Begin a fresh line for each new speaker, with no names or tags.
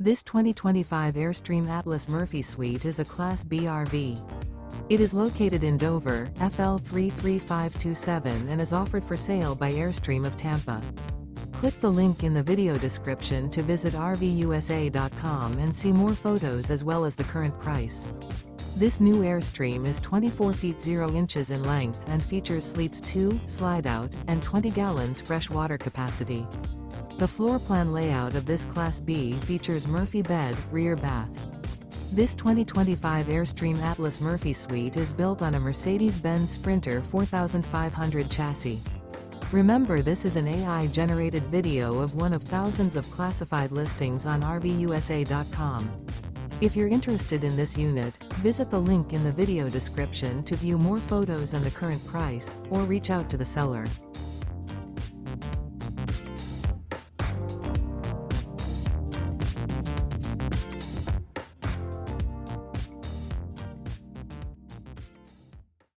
This 2025 Airstream Atlas Murphy Suite is a Class B RV. It is located in Dover, FL 33527 and is offered for sale by Airstream of Tampa. Click the link in the video description to visit RVUSA.com and see more photos as well as the current price. This new Airstream is 24 feet 0 inches in length and features sleeps 2, slide-out, and 20 gallons fresh water capacity. The floor plan layout of this Class B features Murphy bed, rear bath. This 2025 Airstream Atlas Murphy Suite is built on a Mercedes-Benz Sprinter 4500 chassis. Remember, this is an AI-generated video of one of thousands of classified listings on RVUSA.com. If you're interested in this unit, visit the link in the video description to view more photos and the current price, or reach out to the seller.